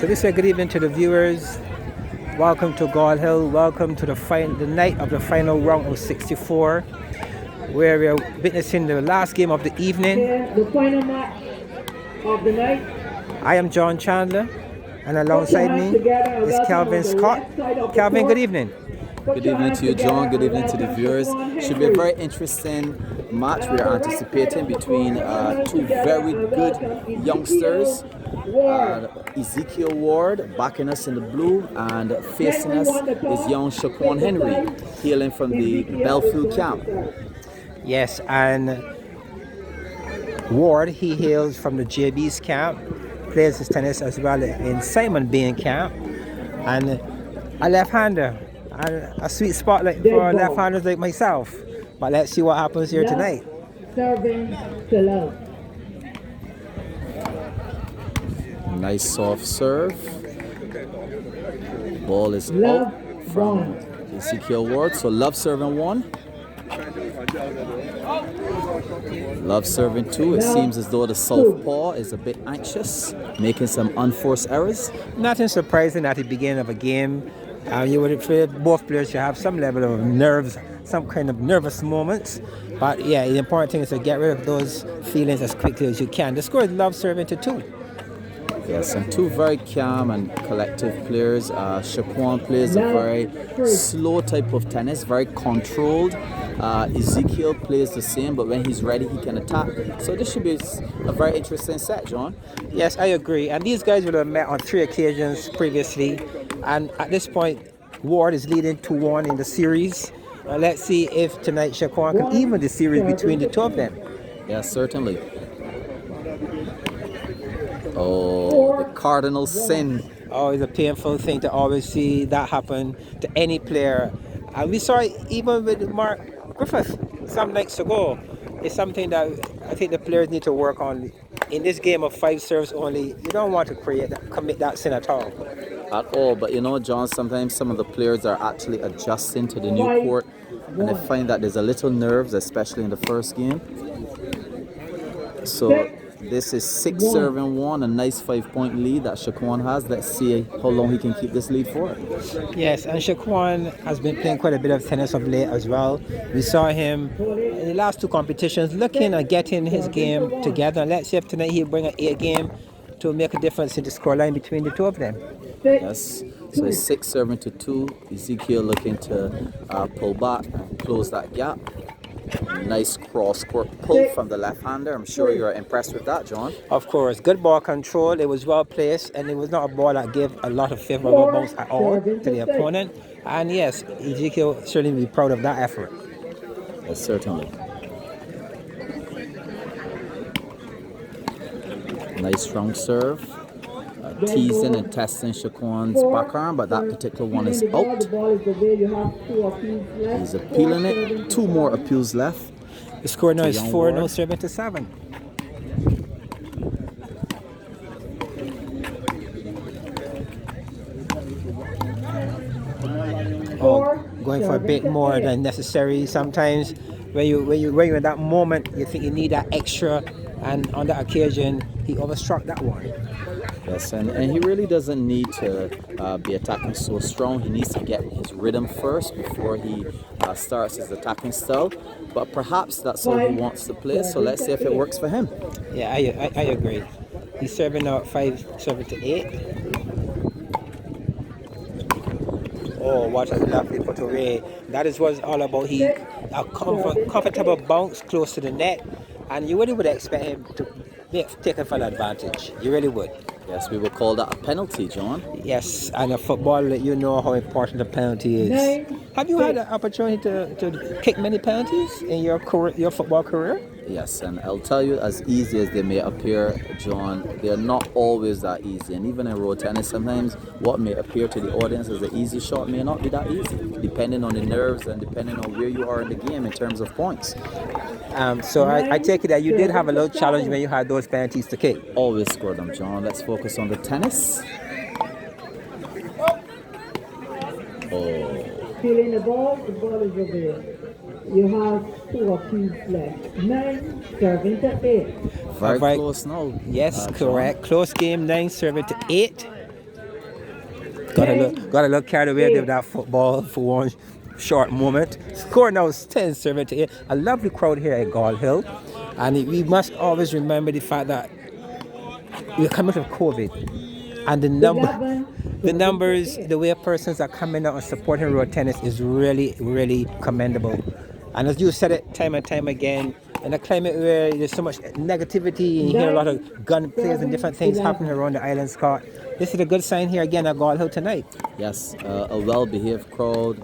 So we say good evening to the viewers. Welcome to Gold Hill. Welcome to the night of the final round of 64, where we are witnessing the last game of the evening. The final match of the night. I am John Chandler, and alongside me is Calvin Scott. Calvin, good evening. Good evening to you, John. Good evening to the viewers. Should be a very interesting match we are anticipating between two very good youngsters. Ezekiel Ward backing us in the blue, and facing us is young Shaquan Henry, hailing from the Belfield camp. Yes, and Ward, he hails from the JB's camp, plays his tennis as well in Simon Bain camp, and a left-hander, and a sweet spotlight for left-handers like myself. But let's see what happens here tonight. Serving to love. Nice soft serve. Ball is out from Ezekiel Ward. So Love serving one. Love serving two. It seems as though the southpaw is a bit anxious, making some unforced errors. Nothing surprising at the beginning of a game. You would feel both players should have some level of nerves, some kind of nervous moments. But yeah, the important thing is to get rid of those feelings as quickly as you can. The score is Love serving to two. Yes, and two very calm and collective players. Shaquan plays a very slow type of tennis, very controlled. Ezekiel plays the same, but when he's ready, he can attack. So this should be a very interesting set, John. Yes, I agree. And these guys would have met on 3 occasions previously. And at this point, Ward is leading 2-1 in the series. Let's see if tonight Shaquan can even the series between the two of them. Yes, certainly. Oh, the cardinal sin. Oh, it's a painful thing to always see that happen to any player. And we saw it even with Mark Griffith some nights ago. It's something that I think the players need to work on. In this game of 5 serves only, you don't want to commit that sin at all. At all, but you know, John, sometimes some of the players are actually adjusting to the new court, and I find that there's a little nerves, especially in the first game. So this is 6 serving 1, a nice 5-point lead that Shaquan has. Let's see how long he can keep this lead for. Yes, and Shaquan has been playing quite a bit of tennis of late as well. We saw him in the last 2 competitions looking at getting his game together. Let's see if tonight he'll bring an 8 game to make a difference in the scoreline between the two of them. Yes, so it's 6 serving to 2. Ezekiel looking to pull back and close that gap. Nice cross-court pull from the left-hander. I'm sure you're impressed with that, John. Of course, good ball control. It was well placed, and it was not a ball that gave a lot of favorable bounce at all to the opponent. And yes, Ezekiel certainly be proud of that effort. Yes, certainly. Nice strong serve. Teasing and testing Shaquan's backhand, but that particular one is out. He's appealing it. 2 more appeals left. The score now is 4-0 serving to 7. Oh, going for a bit more than necessary. Sometimes when you're in that moment, you think you need that extra, and on that occasion, he overstruck that one. Yes, and he really doesn't need to be attacking so strong. He needs to get his rhythm first before he starts his attacking style. But perhaps that's how he wants to play, so let's see if it works for him. Yeah, I agree. He's serving now at 5, serving to 8. Oh, what a lovely put away. That is what it's all about. He a comfortable bounce close to the net, and you really would expect him to take a full advantage. You really would. Yes, we would call that a penalty, John. Yes, and a football, you know how important the penalty is. Have you had an opportunity to kick many penalties in your football career? Yes, and I'll tell you, as easy as they may appear, John, they're not always that easy. And even in road tennis, sometimes what may appear to the audience as an easy shot may not be that easy, depending on the nerves and depending on where you are in the game in terms of points. So I take it that you did have a little challenge when you had those penalties to kick. Always score them, John. Let's focus on the tennis. Oh. Feeling the ball is over. You have 2 appeals left. 9 serving to 8. Very close now. Yes, correct. Close game, 9 serving to 8. Got a look carried away with that football for one short moment. Score now is 10-7. A lovely crowd here at Gall Hill. And we must always remember the fact that we're coming from COVID. And the numbers, the way persons are coming out and supporting road tennis is really, really commendable. And as you said it time and time again, in a climate where there's so much negativity and you hear a lot of gun plays and different things happening around the island, Scott, this is a good sign here again at Gall Hill tonight. Yes, a well-behaved crowd,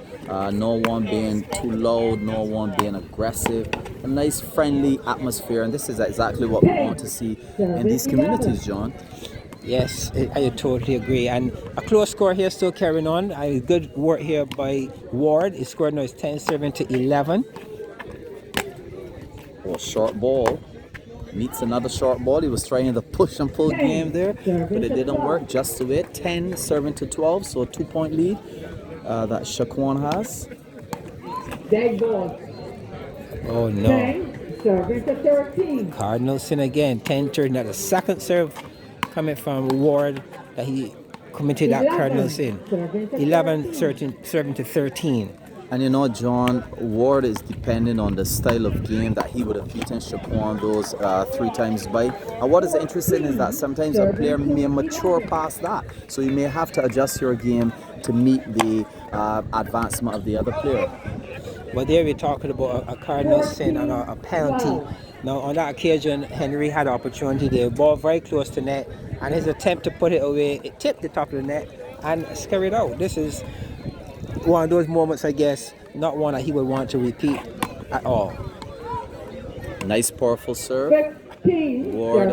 no one being too loud, no one being aggressive, a nice friendly atmosphere, and this is exactly what we want to see in these communities, John. Yes, I totally agree. And a close score here still carrying on. Good work here by Ward. His score now is 10-7. Oh, short ball. Meets another short ball. He was trying the push and pull game there, but it didn't work. Just to it. 10-12, so a 2-point lead that Shaquan has. Dead ball. Oh no. 10-13. Cardinal sin again. 10-13. Now the second serve coming from Ward that he committed that cardinal sin. 11-13. And you know, John, Ward is dependent on the style of game that he would have beaten Shaquan those 3 times by. And what is interesting is that sometimes a player may mature past that. So you may have to adjust your game to meet the advancement of the other player. But there we're talking about a cardinal sin and a penalty. Now on that occasion, Henry had an opportunity. The ball very close to net, and his attempt to put it away, it tipped the top of the net and scurried out. This is one of those moments, I guess, not one that he would want to repeat at all. Nice, powerful serve. Ward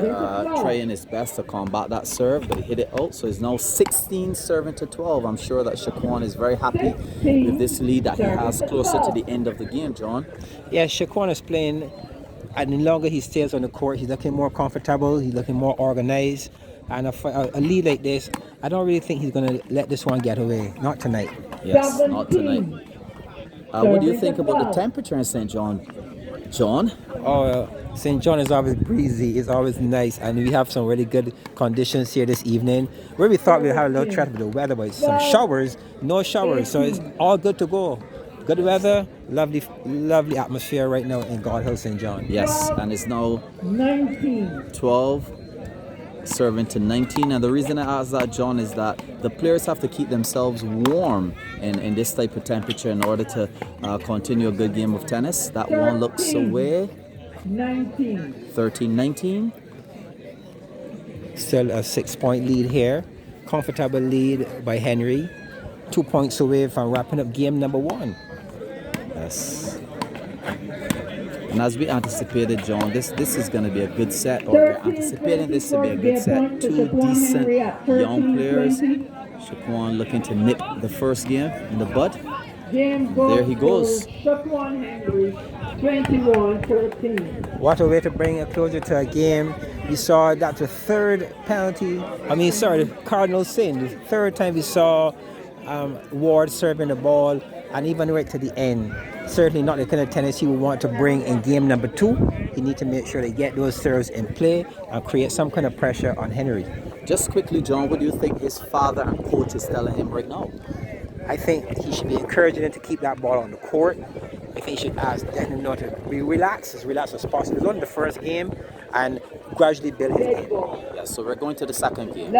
trying his best to combat that serve, but he hit it out. So it's now 16-12. I'm sure that Shaquan is very happy with this lead that he has closer to the end of the game, John. Yeah, Shaquan is playing, and the longer he stays on the court, he's looking more comfortable, he's looking more organized. And a lead like this, I don't really think he's going to let this one get away. Not tonight. Yes, not tonight. What do you think about the temperature in St. John? John? Oh, St. John is always breezy. It's always nice. And we have some really good conditions here this evening. Where we thought we'd have a little threat with the weather, but some showers, no showers. So it's all good to go. Good weather, lovely atmosphere right now in Gall Hill, St. John. Yes, and it's now 12. Serving to 19, and the reason I ask that, John, is that the players have to keep themselves warm in this type of temperature in order to continue a good game of tennis. That one looks away. 13-19. Still a 6-point lead here. Comfortable lead by Henry. 2 points away from wrapping up game number 1. Yes. And as we anticipated, John, this is going to be a good set, or we're anticipating this to be a good set. 2 decent young players. Shaquan looking to nip the first game in the bud. There he goes. 21-13. What a way to bring a closure to a game. We saw that the third penalty, the cardinal sin. The third time we saw Ward serving the ball, and even right to the end. Certainly not the kind of tennis he would want to bring in game number 2. He needs to make sure they get those serves in play and create some kind of pressure on Henry. Just quickly, John, what do you think his father and coach is telling him right now? I think he should be encouraging him to keep that ball on the court. I think he should ask him not to be relaxed as possible. He's on the first game and gradually build his game. Yeah, so we're going to the second game.